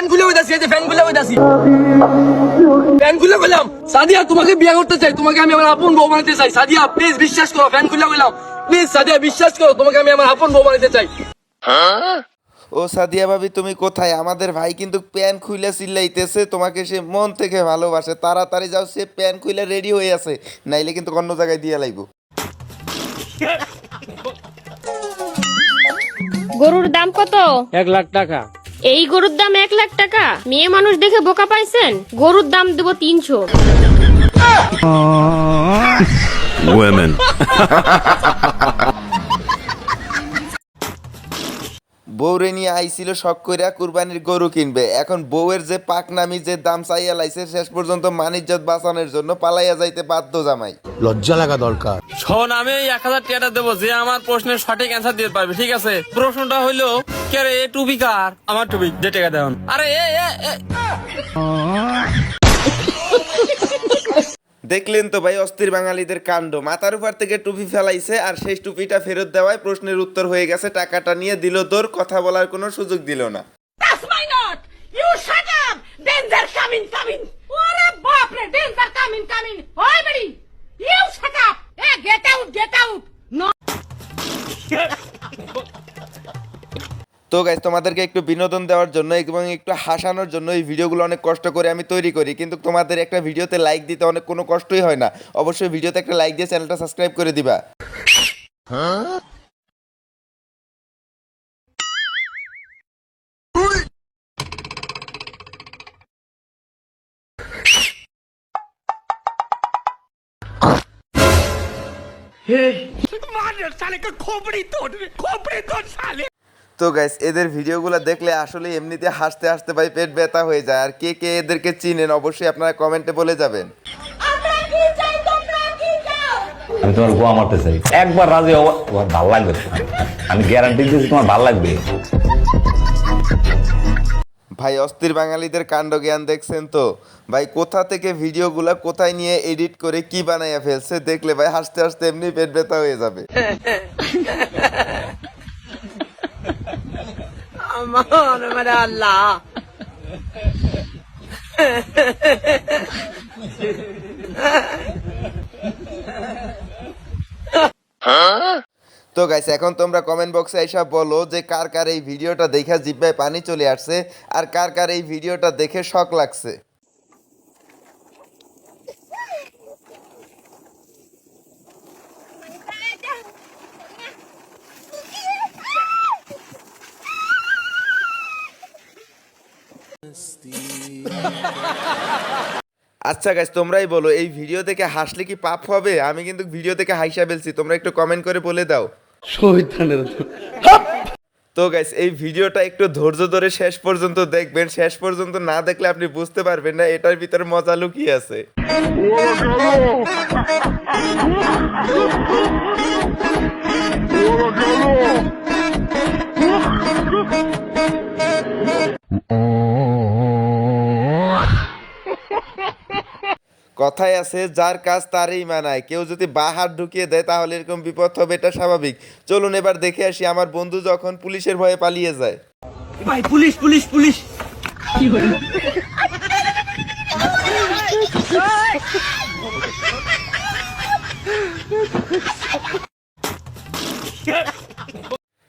Fan খুলে হইতাছি, এই যে ফ্যান খুলে হইতাছি, ফ্যান খুলে গেলাম। সাদিয়া তোমাকে বিয়ে করতে চাই, তোমাকে আমি আমার আপন বউ বানাতে চাই। সাদিয়া প্লিজ বিশ্বাস করো, ফ্যান খুলে গেলাম, প্লিজ সাদিয়া বিশ্বাস করো, তোমাকে আমি আমার আপন বউ বানাতে চাই। ও সাদিয়া ভাবি তুমি কোথায়? আমাদের ভাই কিন্তু প্যান খুইলা চিল্লাইতেছে, তোমাকে সে মন থেকে ভালোবাসে। তাড়াতাড়ি যাও, সে প্যান খুইলা রেডি হয়ে আছে, নাইলে কিন্তু অন্য জায়গায় দিয়ে লাইব। গরুর দাম কত? 1,00,000 টাকা। এই গরুর দাম 1,00,000 টাকা? মেয়ে মানুষ দেখে বোকা পাইছেন? গরুর দাম দেব 300। Women. বউরে নিয়ে আইছিল শখ কইরা কুরবানির গরু কিনবে, এখন বউয়ের যে পাকনামি যে দাম চাইয়া লাইছে, শেষ পর্যন্ত মানিজ্জত বাঁচানোর জন্য পালাইয়া যাইতে বাধ্য জামাই। লজ্জা লাগা দরকার। শোন, আমি 1,000 টাকা দেবো যে আমার প্রশ্নের সঠিক অ্যান্সার দিতে পারবে, ঠিক আছে? প্রশ্নটা হইলো, কে রে টুপি কার? আমার টুপি, যে টাকা দেন। আরে দেখলেন তো ভাই অস্থির বাঙালিদের কাণ্ড, মাথার উপর থেকে টুপি ফেলাইছে আর সেই টুপিটা ফেরত দেওয়ায় প্রশ্নের উত্তর হয়ে গেছে, টাকাটা নিয়ে দিল দৌড়, কথা বলার কোনো সুযোগ দিল না। That's my note! You shut up! Danger coming, coming! ওরে বাপরে, danger coming, coming! ওই বেড়ি! You shut up! Hey, get out, get out! No! তো গাইস, তোমাদেরকে একটু বিনোদন দেওয়ার জন্য এবং একটু হাসানোর জন্য এই ভিডিওগুলো অনেক কষ্ট করে আমি তৈরি করি, কিন্তু তোমাদের একটা ভিডিওতে লাইক দিতে অনেক কোনো কষ্টই হয় না। অবশ্যই ভিডিওতে একটা লাইক দিয়ে চ্যানেলটা সাবস্ক্রাইব করে দিবা। তো গাইস, এদের ভিডিওগুলো দেখলে আসলে এমনিতে হাসতে হাসতে ভাই পেট ব্যথা হয়ে যায়। আর কে কে এদেরকে চিনেন অবশ্যই আপনারা কমেন্টে বলে যাবেন। আমরা কি চাই, তোমরা কি চাও? আমি তোমার গোয়া মারতে চাই, একবার রাজি হবো, তোমার ভাল লাগবে। আমি গ্যারান্টি দিচ্ছি তোমার ভাল লাগবে। ভাই অস্থির বাঙালিদের কাণ্ড জ্ঞান দেখছেন তো ভাই, কোথা থেকে ভিডিওগুলো কোথায় নিয়ে এডিট করে কি বানাইয়া ফেলছে, দেখলে ভাই হাসতে হাসতে এমনি পেট ব্যথা হয়ে যাবে। আমার আল্লাহ, তো গাইস, এখন তোমরা কমেন্ট বক্সে এসব বলো যে কার কার এই ভিডিওটা দেখে জিহ্বায় পানি চলে আসছে, আর কার কার এই ভিডিওটা দেখে শক লাগছে। আচ্ছা গাইস, তোমরাই বলো এই ভিডিও দেখে হাসলে কি পাপ হবে? আমি কিন্তু ভিডিও দেখে হাইসা ফেলছি, তোমরা একটু কমেন্ট করে বলে দাও। তো গাইস, এই ভিডিওটা একটু ধৈর্য ধরে শেষ পর্যন্ত দেখবেন, শেষ পর্যন্ত না দেখলে আপনি বুঝতে পারবেন না এটার ভিতরে মজা লুকিয়ে আছে। কথায় আছে যার কাজ তারই মানায়, কেউ যদি বাঁ হাত ঢুকিয়ে দেয় তাহলে এরকম বিপদ হবে, এটা স্বাভাবিক। চলুন এবার দেখে আসি আমার বন্ধু যখন পুলিশের ভয়ে পালিয়ে যায়। ভাই পুলিশ পুলিশ পুলিশ।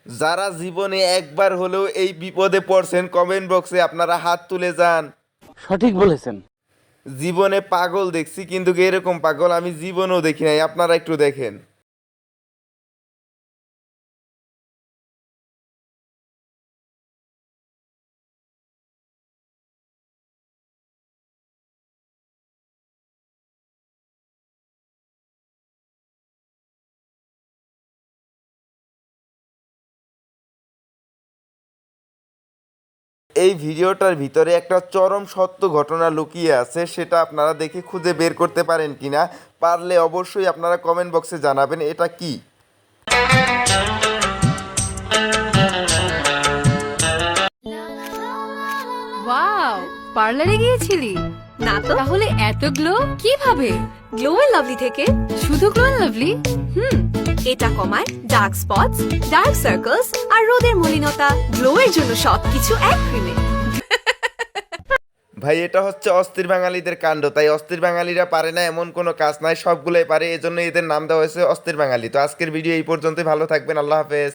যারা জীবনে একবার হলেও এই বিপদে পড়ছেন কমেন্ট বক্সে আপনারা হাত তুলে যান। সঠিক বলেছেন। জীবনে পাগল দেখছি, কিন্তু এরকম পাগল আমি জীবনেও দেখি নাই, আপনারা একটু দেখেন। এই ভিডিওটার ভিতরে একটা চরম সত্য ঘটনা লুকিয়ে আছে, সেটা আপনারা দেখে খুঁজে বের করতে পারেন কিনা, পারলে অবশ্যই আপনারা কমেন্ট বক্সে জানাবেন এটা কি। ওয়াও, পার্লারে গিয়েছিলি? না তো। তাহলে এত গ্লো কিভাবে? গ্লো এন্ড লাভলি থেকে। শুধু গ্লো এন্ড লাভলি? এটা কমায় ডার্ক স্পটস, ডার্ক সার্কেলস আর রোদের মলিনতা। গ্লো এর জন্য সবকিছু এক ক্রিমে। ভাই এটা হচ্ছে অস্থির বাঙালিদের কাণ্ড, তাই অস্থির বাঙালিরা পারে না এমন কোনো কাজ নাই, সবগুলোই পারে, এজন্য এদের নাম দেওয়া হয়েছে অস্থির বাঙালি। তো আজকের ভিডিও এই পর্যন্তই, ভালো থাকবেন, আল্লাহ হাফেজ।